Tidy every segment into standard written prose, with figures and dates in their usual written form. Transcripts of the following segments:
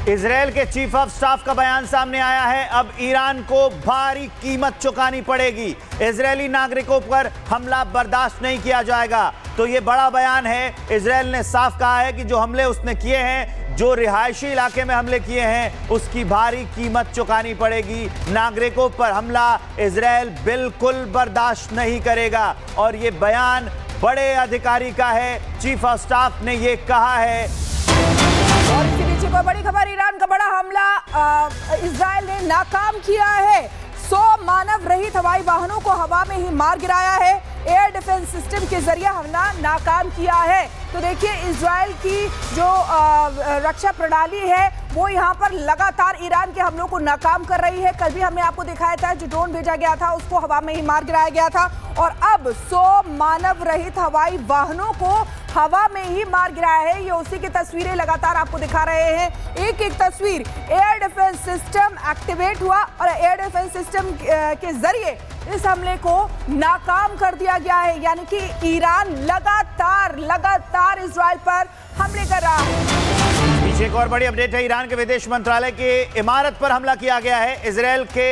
Israel के chief of staff का बयान सामने आया है। अब ईरान को भारी कीमत चुकानी पड़ेगी। इजरायली नागरिकों पर हमला बर्दाश्त नहीं किया जाएगा। तो ये बड़ा बयान है। इजरायल ने साफ कहा है कि जो हमले उसने किए हैं, जो रिहायशी इलाके में हमले किए हैं, उसकी भारी कीमत चुकानी पड़ेगी। नागरिकों पर हमला इजरायल बिल्कुल बर्दाश्त नहीं करेगा। और ये बयान बड़े अधिकारी का है। चीफ ऑफ स्टाफ ने ये कहा है। और इसके पीछे कोई बड़ी खबर, ईरान का बड़ा हमला इजरायल ने नाकाम किया है। 100 मानव रहित हवाई वाहनों को हवा में ही मार गिराया है। एयर डिफेंस सिस्टम के जरिए हमला नाकाम किया है। तो देखिए, इजरायल की जो रक्षा प्रणाली है वो यहाँ पर लगातार ईरान के हमलों को नाकाम कर रही है। कल भी हमने आपको दिखाया था, जो ड्रोन भेजा गया था उसको हवा में ही मार गिराया गया था। और अब 100 मानव रहित हवाई वाहनों को हवा में ही मार गिराया है। ये उसी की तस्वीरें लगातार आपको दिखा रहे हैं। एक एक तस्वीर। एयर डिफेंस सिस्टम एक्टिवेट हुआ और एयर डिफेंस सिस्टम के जरिए इस हमले को नाकाम कर दिया गया है। यानी कि ईरान लगातार इजरायल पर हमले कर रहा है। पीछे एक और बड़ी अपडेट है। ईरान के विदेश मंत्रालय की इमारत पर हमला किया गया है। इजरायल के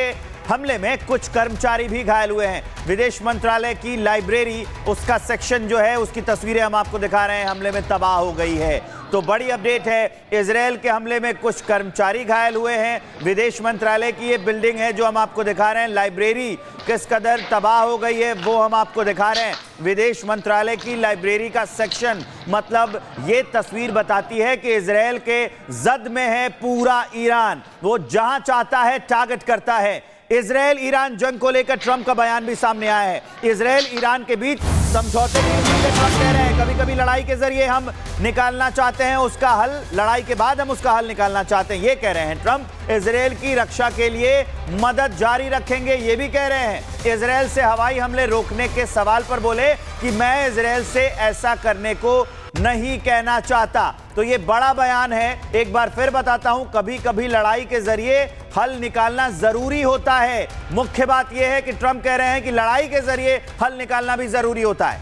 हमले में कुछ कर्मचारी भी घायल हुए हैं। विदेश मंत्रालय की लाइब्रेरी, उसका सेक्शन जो है, उसकी तस्वीरें हम आपको दिखा रहे हैं, हमले में तबाह हो गई है। तो बड़ी अपडेट है। इजरायल के हमले में कुछ कर्मचारी घायल हुए हैं। विदेश मंत्रालय की ये बिल्डिंग है जो हम आपको दिखा रहे हैं। लाइब्रेरी किस कदर तबाह हो गई है वो हम आपको दिखा रहे हैं। विदेश मंत्रालय की लाइब्रेरी का सेक्शन, मतलब ये तस्वीर बताती है कि इजरायल के जद में है पूरा ईरान। वो जहां चाहता है टारगेट करता है। इजरायल ईरान जंग को लेकर ट्रंप का बयान भी सामने आया है। इजरायल ईरान के बीच समझौते की उम्मीद है। ट्रंप कह रहे हैं कभी कभी लड़ाई के जरिए हम निकालना चाहते हैं उसका हल, लड़ाई के बाद हम उसका हल निकालना चाहते हैं, ये कह रहे हैं ट्रंप। इजरायल की रक्षा के लिए मदद जारी रखेंगे, ये भी कह रहे हैं। इजरायल से हवाई हमले रोकने के सवाल पर बोले कि मैं इजरायल से ऐसा करने को नहीं कहना चाहता। तो ये बड़ा बयान है। एक बार फिर बताता हूं, कभी कभी लड़ाई के जरिए हल निकालना जरूरी होता है। मुख्य बात यह है कि ट्रंप कह रहे हैं कि लड़ाई के जरिए हल निकालना भी जरूरी होता है।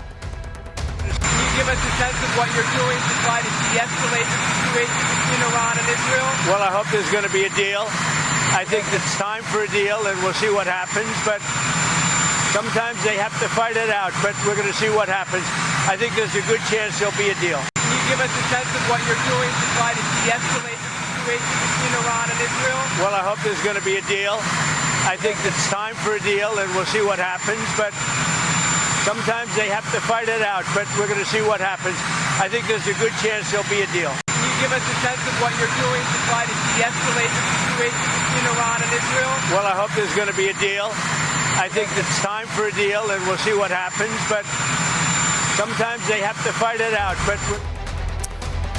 Give us a sense of what you're doing to try to de-escalate the situation between Iran and Israel? Well, I hope there's going to be a deal. I think it's time for a deal, and we'll see what happens. But sometimes they have to fight it out. But we're going to see what happens. I think there's a good chance there'll be a deal. Can you give us a sense of what you're doing to try to de-escalate the situation between Iran and Israel? Well, I hope there's going to be a deal. I think it's time for a deal, and we'll see what happens. But sometimes they have to fight it out, but we're going to see what happens. I think there's a good chance there'll be a deal. Can you give us a sense of what you're doing to try to de-escalate the situation between Iran and Israel? Well, I hope there's going to be a deal. I think it's time for a deal, and we'll see what happens. But sometimes they have to fight it out, but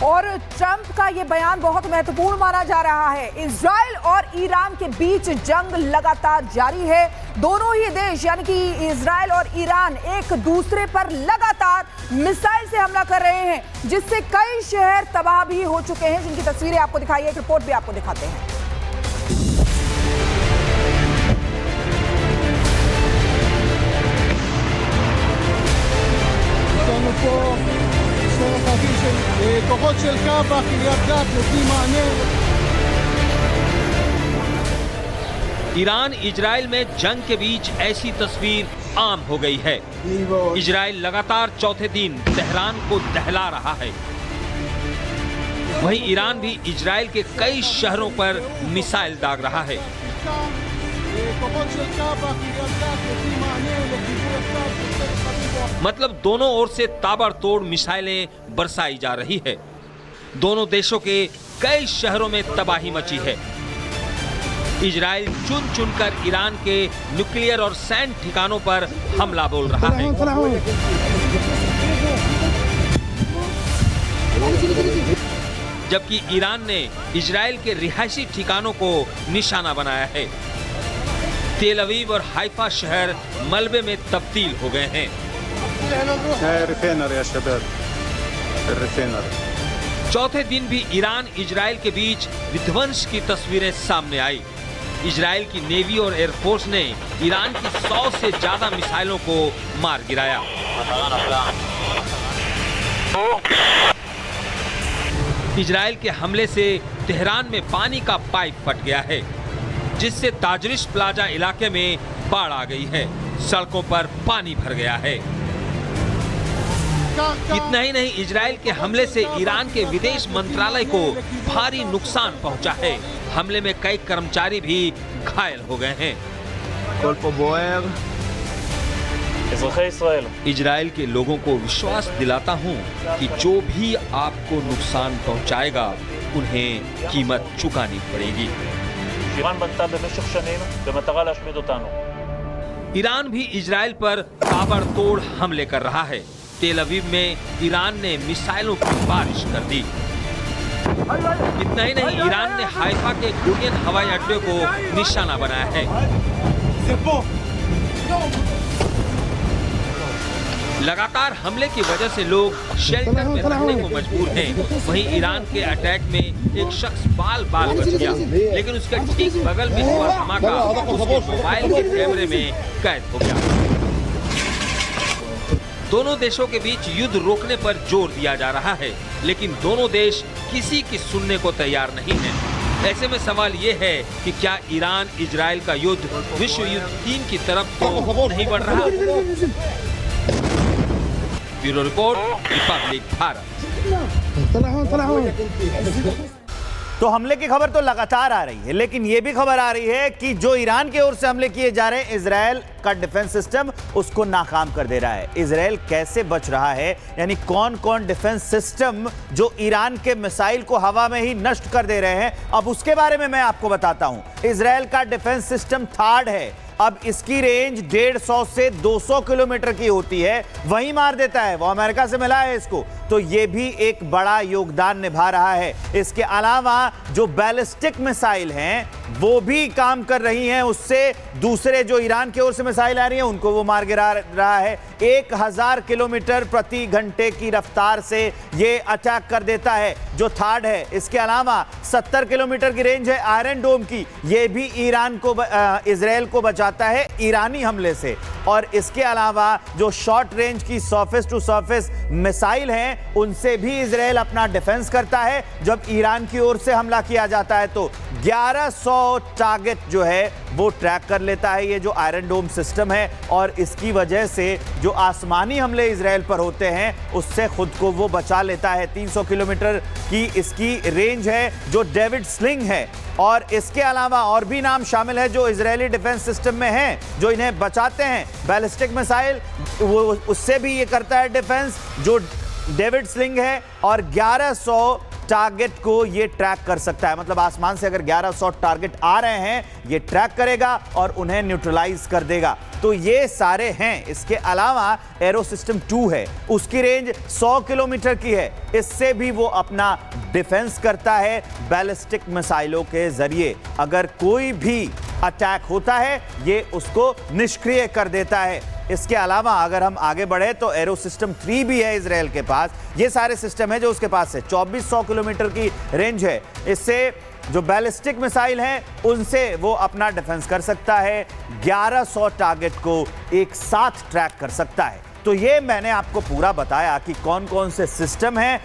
और Trump का ये बयान बहुत महत्वपूर्ण माना जा रहा है। इजरायल और ईरान के बीच जंग लगातार जारी है। दोनों ही देश यानी कि इजरायल और ईरान एक दूसरे पर लगातार मिसाइल से हमला कर रहे हैं, जिससे कई शहर तबाह भी हो चुके हैं, जिनकी तस्वीरें आपको दिखाई है। एक रिपोर्ट भी आपको दिखाते हैं। כוחות של קב"א, קריית גת, נותנים מענה। ईरान इजरायल में जंग के बीच ऐसी तस्वीर आम हो गई है। इजरायल लगातार चौथे दिन तेहरान को दहला रहा है। वहीं ईरान भी इजरायल के कई शहरों पर मिसाइल दाग रहा है। मतलब दोनों ओर से ताबड़तोड़ मिसाइलें बरसाई जा रही है। दोनों देशों के कई शहरों में तबाही मची है। इजरायल चुन चुनकर ईरान के न्यूक्लियर और सैन्य ठिकानों पर हमला बोल रहा है। जबकि ईरान ने इजरायल के रिहायशी ठिकानों को निशाना बनाया है। तेल अवीव और हाइफा शहर मलबे में तब्दील हो गए हैं। चौथे दिन भी ईरान इजरायल के बीच विध्वंस की तस्वीरें सामने आई। इजरायल की नेवी और एयरफोर्स ने ईरान की 100 से ज्यादा मिसाइलों को मार गिराया। इजराइल के हमले से तेहरान में पानी का पाइप फट गया है, जिससे ताजरिश प्लाजा इलाके में बाढ़ आ गई है। सड़कों पर पानी भर गया है। इतना ही नहीं, इजराइल के हमले से ईरान के विदेश मंत्रालय को भारी नुकसान पहुंचा है। हमले में कई कर्मचारी भी घायल हो गए हैं। इजराइल के लोगों को विश्वास दिलाता हूं कि जो भी आपको नुकसान पहुंचाएगा, उन्हें कीमत चुकानी पड़ेगी। ईरान भी इजराइल पर ताबड़तोड़ हमले कर रहा है। तेल अवीव में ईरान ने मिसाइलों की बारिश कर दी। इतना ही नहीं, ईरान ने हाइफा के गुरियन हवाई अड्डे को निशाना बनाया है। लगातार हमले की वजह से लोग शेल्टर में रहने को मजबूर हैं। वहीं ईरान के अटैक में एक शख्स बाल बच गया, लेकिन उसके ठीक बगल में हुआ धमाका उसके मोबाइल के कैमरे में कैद हो गया। दोनों देशों के बीच युद्ध रोकने पर जोर दिया जा रहा है, लेकिन दोनों देश किसी की सुनने को तैयार नहीं है। ऐसे में सवाल ये है कि क्या ईरान इजराइल का युद्ध विश्व युद्ध 3 की तरफ तो नहीं बढ़ रहा? Bureau report, Republic Bharat. तो हमले की खबर तो लगातार आ रही है, लेकिन यह भी खबर आ रही है कि जो ईरान की ओर से हमले किए जा रहे हैं, इजराइल का डिफेंस सिस्टम उसको नाकाम कर दे रहा है। इजराइल कैसे बच रहा है, यानी कौन कौन डिफेंस सिस्टम जो ईरान के मिसाइल को हवा में ही नष्ट कर दे रहे हैं, अब उसके बारे में मैं आपको बताता हूं। इजराइल का डिफेंस सिस्टम थार्ड है। अब इसकी रेंज 150 से 200 किलोमीटर की होती है, वहीं मार देता है। वो अमेरिका से मिला है इसको, तो ये भी एक बड़ा योगदान निभा रहा है। इसके अलावा जो बैलिस्टिक मिसाइल हैं वो भी काम कर रही हैं, उससे दूसरे जो ईरान की ओर से मिसाइल आ रही हैं उनको वो मार गिरा रहा है। 1000 किलोमीटर प्रति घंटे की रफ्तार से ये अटैक कर देता है, जो थर्ड है। इसके अलावा 70 किलोमीटर की रेंज है आयरन डोम की, ये भी ईरान को इजराइल को बचाता है ईरानी हमले से। और इसके अलावा जो शॉर्ट रेंज की सरफेस टू सरफेस मिसाइल हैं, उनसे भी इजराइल अपना डिफेंस करता है। जब ईरान की ओर से हमला किया जाता है तो 1100 टारगेट जो है वो ट्रैक कर लेता है ये जो आयरन डोम सिस्टम है। और इसकी वजह से जो आसमानी हमले इजराइल पर होते हैं उससे खुद को वो बचा लेता है। 300 किलोमीटर की इसकी रेंज है जो डेविड स्लिंग है। और इसके अलावा और भी नाम शामिल है जो इजरायली डिफेंस सिस्टम में हैं, जो इन्हें बचाते हैं। बैलिस्टिक मिसाइल, वो उससे भी ये करता है डिफेंस, जो डेविड स्लिंग है। और 1100 टारगेट को ये ट्रैक कर सकता है, मतलब आसमान से अगर 1100 टारगेट आ रहे हैं ये ट्रैक करेगा और उन्हें न्यूट्रलाइज कर देगा। तो ये सारे हैं। इसके अलावा एरो सिस्टम 2 है, उसकी रेंज 100 किलोमीटर की है। इससे भी वो अपना डिफेंस करता है बैलिस्टिक मिसाइलों के जरिए। अगर कोई भी अटैक होता है ये उसको निष्क्रिय कर देता है। इसके अलावा अगर हम आगे बढ़े तो एरो सिस्टम 3 भी है इजराइल के पास। ये सारे सिस्टम है जो उसके पास है। 2400 किलोमीटर की रेंज है। इससे जो बैलिस्टिक मिसाइल हैं उनसे वो अपना डिफेंस कर सकता है। 1100 टारगेट को एक साथ ट्रैक कर सकता है। तो ये मैंने आपको पूरा बताया कि कौन कौन से सिस्टम हैं